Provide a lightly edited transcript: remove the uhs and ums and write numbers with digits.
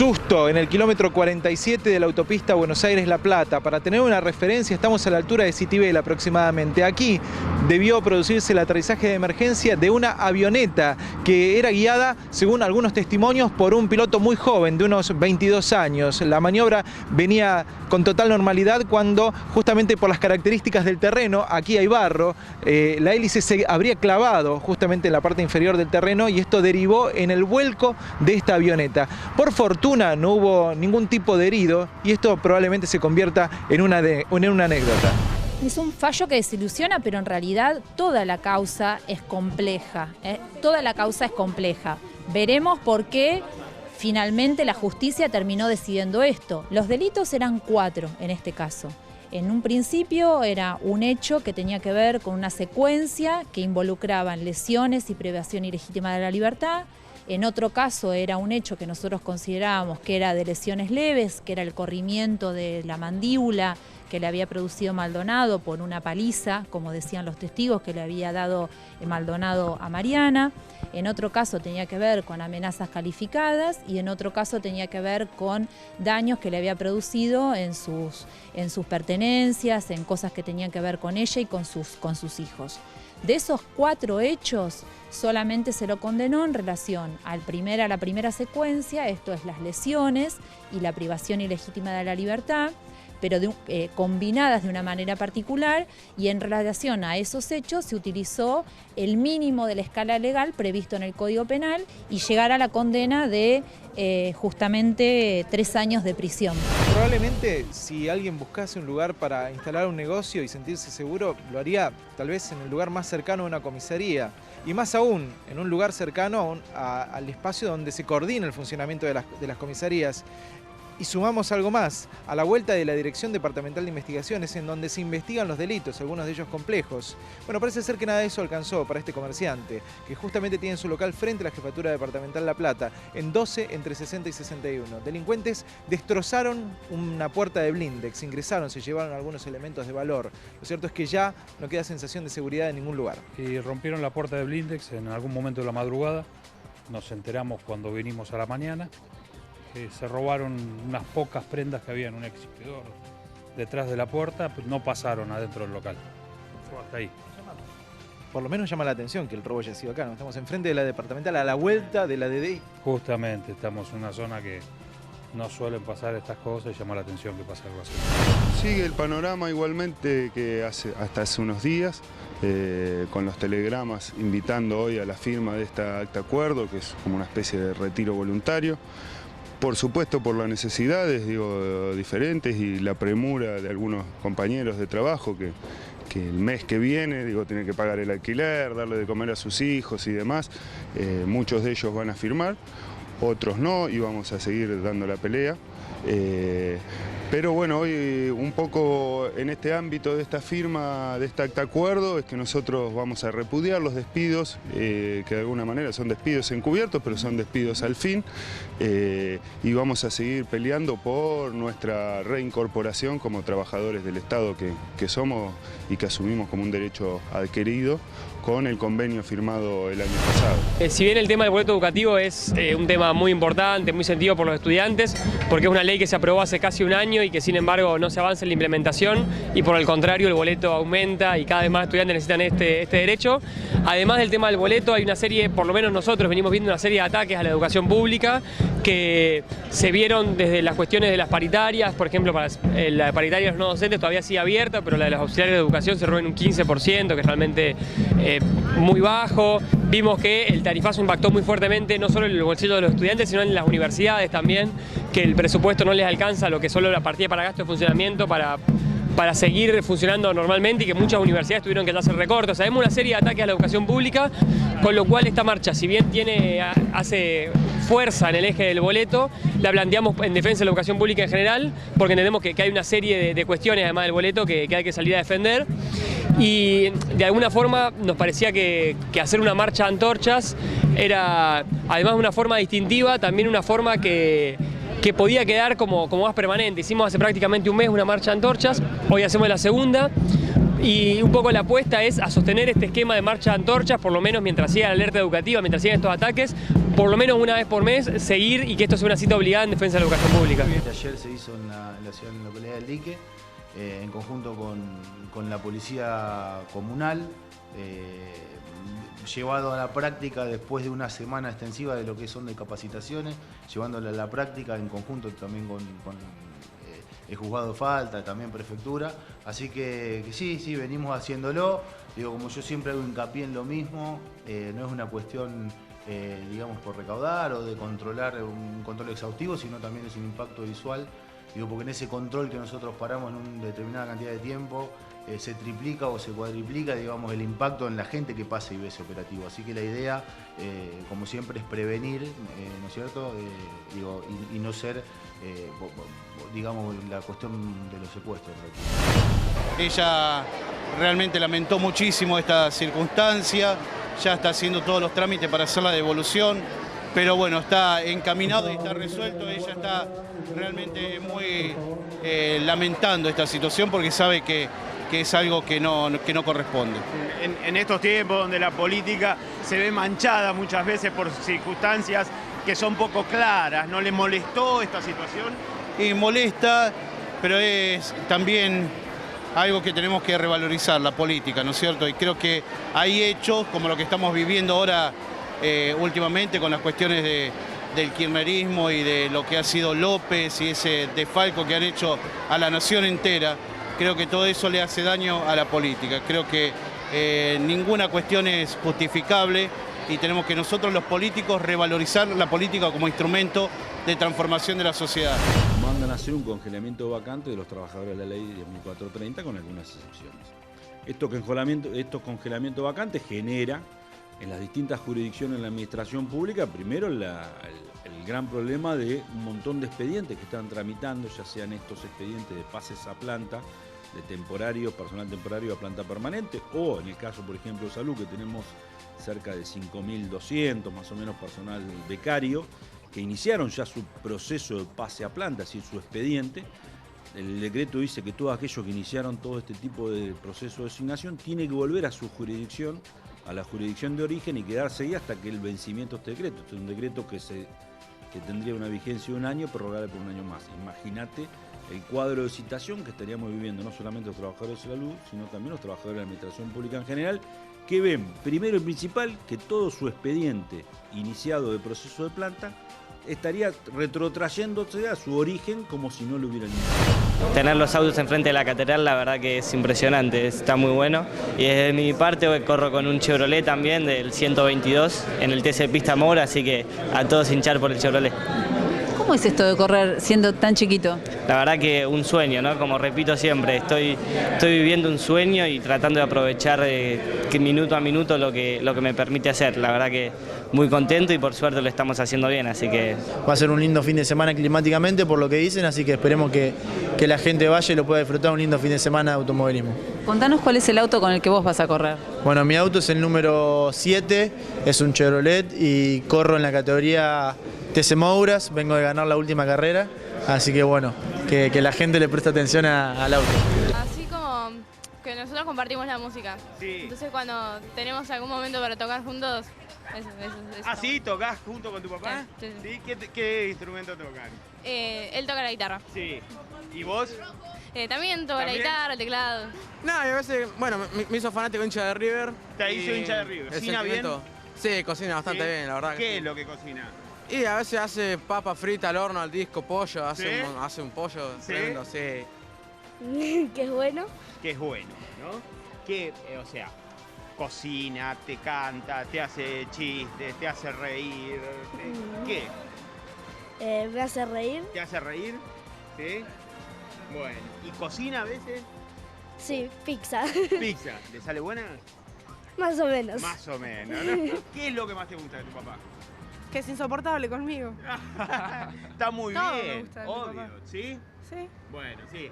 susto en el kilómetro 47 de la autopista Buenos Aires-La Plata. Para tener una referencia, estamos a la altura de Citibel aproximadamente. Aquí debió producirse el aterrizaje de emergencia de una avioneta que era guiada, según algunos testimonios, por un piloto muy joven, de unos 22 años. La maniobra venía con total normalidad cuando, justamente por las características del terreno, aquí hay barro, la hélice se habría clavado justamente en la parte inferior del terreno y esto derivó en el vuelco de esta avioneta. Por fortuna no hubo ningún tipo de herido y esto probablemente se convierta en una anécdota. Es un fallo que desilusiona, pero en realidad toda la causa es compleja. Toda la causa es compleja. Veremos por qué finalmente la justicia terminó decidiendo esto. Los delitos eran 4 en este caso. En un principio era un hecho que tenía que ver con una secuencia que involucraban lesiones y privación ilegítima de la libertad. En otro caso era un hecho que nosotros considerábamos que era de lesiones leves, que era el corrimiento de la mandíbula que le había producido Maldonado por una paliza, como decían los testigos, que le había dado Maldonado a Mariana. En otro caso tenía que ver con amenazas calificadas y en otro caso tenía que ver con daños que le había producido en sus pertenencias, en cosas que tenían que ver con ella y con sus hijos. De esos 4 hechos, solamente se lo condenó en relación a la primera secuencia, esto es las lesiones y la privación ilegítima de la libertad, pero combinadas de una manera particular, y en relación a esos hechos se utilizó el mínimo de la escala legal previsto en el Código Penal y llegar a la condena de justamente 3 años de prisión. Probablemente si alguien buscase un lugar para instalar un negocio y sentirse seguro, lo haría tal vez en el lugar más cercano a una comisaría. Y más aún, en un lugar cercano al espacio donde se coordina el funcionamiento de las comisarías. Y sumamos algo más, a la vuelta de la Dirección Departamental de Investigaciones, en donde se investigan los delitos, algunos de ellos complejos. Bueno, parece ser que nada de eso alcanzó para este comerciante, que justamente tiene su local frente a la Jefatura Departamental La Plata, en 12 entre 60 y 61. Delincuentes destrozaron una puerta de blindex, ingresaron, se llevaron algunos elementos de valor. Lo cierto es que ya no queda sensación de seguridad en ningún lugar. Y rompieron la puerta de blindex en algún momento de la madrugada, nos enteramos cuando vinimos a la mañana. Se robaron unas pocas prendas que había en un exhibidor detrás de la puerta, pues no pasaron adentro del local. Fue hasta ahí. Por lo menos llama la atención que el robo haya sido acá, ¿no? Estamos enfrente de la departamental, a la vuelta de la DDI. Justamente, estamos en una zona que no suelen pasar estas cosas y llama la atención que pase algo así. Sigue el panorama igualmente que hasta hace unos días, con los telegramas invitando hoy a la firma de este acta acuerdo, que es como una especie de retiro voluntario. Por supuesto por las necesidades diferentes y la premura de algunos compañeros de trabajo que el mes que viene tienen que pagar el alquiler, darle de comer a sus hijos y demás. Muchos de ellos van a firmar, otros no, y vamos a seguir dando la pelea. Pero bueno, hoy un poco en este ámbito de esta firma, de este acta acuerdo, es que nosotros vamos a repudiar los despidos, que de alguna manera son despidos encubiertos, pero son despidos al fin, y vamos a seguir peleando por nuestra reincorporación como trabajadores del Estado que somos y que asumimos como un derecho adquirido con el convenio firmado el año pasado. Si bien el tema del boleto educativo es un tema muy importante, muy sentido por los estudiantes, porque es una ley que se aprobó hace casi un año y que sin embargo no se avanza en la implementación y por el contrario el boleto aumenta y cada vez más estudiantes necesitan este derecho. Además del tema del boleto hay una serie, por lo menos nosotros venimos viendo una serie de ataques a la educación pública que se vieron desde las cuestiones de las paritarias, por ejemplo, la paritaria de los no docentes todavía sigue abierta, pero la de los auxiliares de educación se roba en un 15%, que es realmente muy bajo. Vimos que el tarifazo impactó muy fuertemente no solo en el bolsillo de los estudiantes, sino en las universidades también, que el presupuesto no les alcanza lo que solo la partida para gasto de funcionamiento para seguir funcionando normalmente y que muchas universidades tuvieron que hacer recortes. Sabemos una serie de ataques a la educación pública, con lo cual esta marcha, si bien hace fuerza en el eje del boleto, la planteamos en defensa de la educación pública en general, porque entendemos que hay una serie de cuestiones además del boleto que hay que salir a defender. Y de alguna forma nos parecía que hacer una marcha de antorchas era, además de una forma distintiva, también una forma que podía quedar como más permanente. Hicimos hace prácticamente un mes una marcha de antorchas, hoy hacemos la segunda. Y un poco la apuesta es a sostener este esquema de marcha de antorchas, por lo menos mientras siga la alerta educativa, mientras sigan estos ataques, por lo menos una vez por mes, seguir y que esto sea una cita obligada en defensa de la educación pública. Ayer se hizo en la ciudad, en la localidad del Dique, en conjunto con la policía comunal, llevado a la práctica después de una semana extensiva de lo que son de capacitaciones, llevándolo a la práctica en conjunto también con el juzgado de falta, también prefectura, así que sí, venimos haciéndolo. Digo, como yo siempre hago hincapié en lo mismo, no es una cuestión, digamos, por recaudar o de controlar un control exhaustivo, sino también es un impacto visual. Digo, porque en ese control que nosotros paramos en una determinada cantidad de tiempo, se triplica o se cuadriplica, digamos, el impacto en la gente que pasa y ve ese operativo. Así que la idea, como siempre, es prevenir, ¿no es cierto? Digo, y no ser, digamos, la cuestión de los secuestros. Ella realmente lamentó muchísimo esta circunstancia, ya está haciendo todos los trámites para hacer la devolución, pero bueno, está encaminado y está resuelto. Ella está realmente muy lamentando esta situación porque sabe que es algo que no corresponde. En estos tiempos donde la política se ve manchada muchas veces por circunstancias que son poco claras, ¿no le molestó esta situación? Y molesta, pero es también algo que tenemos que revalorizar, la política, ¿no es cierto? Y creo que hay hechos como lo que estamos viviendo ahora últimamente con las cuestiones del kirchnerismo y de lo que ha sido López y ese desfalco que han hecho a la nación entera. Creo que todo eso le hace daño a la política. Creo que ninguna cuestión es justificable y tenemos que nosotros los políticos revalorizar la política como instrumento de transformación de la sociedad. Mandan a hacer un congelamiento vacante de los trabajadores de la ley 10.430 con algunas excepciones. Estos congelamientos vacantes genera en las distintas jurisdicciones de la administración pública, primero el gran problema de un montón de expedientes que están tramitando, ya sean estos expedientes de pases a planta, de temporario, personal temporario a planta permanente, o en el caso, por ejemplo, de salud, que tenemos cerca de 5.200 más o menos personal becario, que iniciaron ya su proceso de pase a planta, es decir, su expediente. El decreto dice que todos aquellos que iniciaron todo este tipo de proceso de designación tienen que volver a su jurisdicción, a la jurisdicción de origen y quedarse ahí hasta que el vencimiento de este decreto. Este es un decreto que tendría una vigencia de un año, prorrogable por un año más. Imagínate el cuadro de citación que estaríamos viviendo no solamente los trabajadores de la salud, sino también los trabajadores de la administración pública en general, que ven, primero y principal, que todo su expediente iniciado de proceso de planta estaría retrotrayéndose a su origen como si no lo hubieran iniciado. Tener los autos enfrente de la catedral, la verdad que es impresionante, está muy bueno. Y desde mi parte hoy corro con un Chevrolet también del 122 en el TC Pista Moura, así que a todos hinchar por el Chevrolet. ¿Cómo es esto de correr siendo tan chiquito? La verdad que un sueño, ¿no? Como repito siempre, estoy viviendo un sueño y tratando de aprovechar minuto a minuto lo que me permite hacer. La verdad que muy contento y por suerte lo estamos haciendo bien, así que... Va a ser un lindo fin de semana climáticamente por lo que dicen, así que esperemos que la gente vaya y lo pueda disfrutar un lindo fin de semana de automovilismo. Contanos cuál es el auto con el que vos vas a correr. Bueno, mi auto es el número 7, es un Chevrolet y corro en la categoría TC Mouras, vengo de ganar la última carrera, así que bueno, que la gente le preste atención al auto. Así como que nosotros compartimos la música, sí. Entonces cuando tenemos algún momento para tocar juntos, eso. ¿Ah, sí? ¿Tocás junto con tu papá? Sí. ¿Qué instrumento tocan? Él toca la guitarra. Sí. ¿Y vos? También toca la guitarra, el teclado. No, y a veces, bueno, me hizo fanático hincha de River. ¿Te hizo hincha de River? ¿Cocina bien? Sí, cocina bastante bien, la verdad. ¿Qué es lo que cocina? Y a veces hace papa frita al horno, al disco, pollo, hace un pollo tremendo, sí. Que es bueno. Que es bueno, ¿no? Que, o sea, cocina, te canta, te hace chistes, te hace reír. ¿Qué? Me hace reír. ¿Te hace reír? ¿Sí? Bueno, ¿y cocina a veces? Sí, pizza. ¿Pizza? ¿Le sale buena? Más o menos. Más o menos, ¿no? ¿Qué es lo que más te gusta de tu papá? Que es insoportable conmigo. Está muy todo bien, me gusta de obvio, mi papá. ¿sí? Sí. Bueno, sí.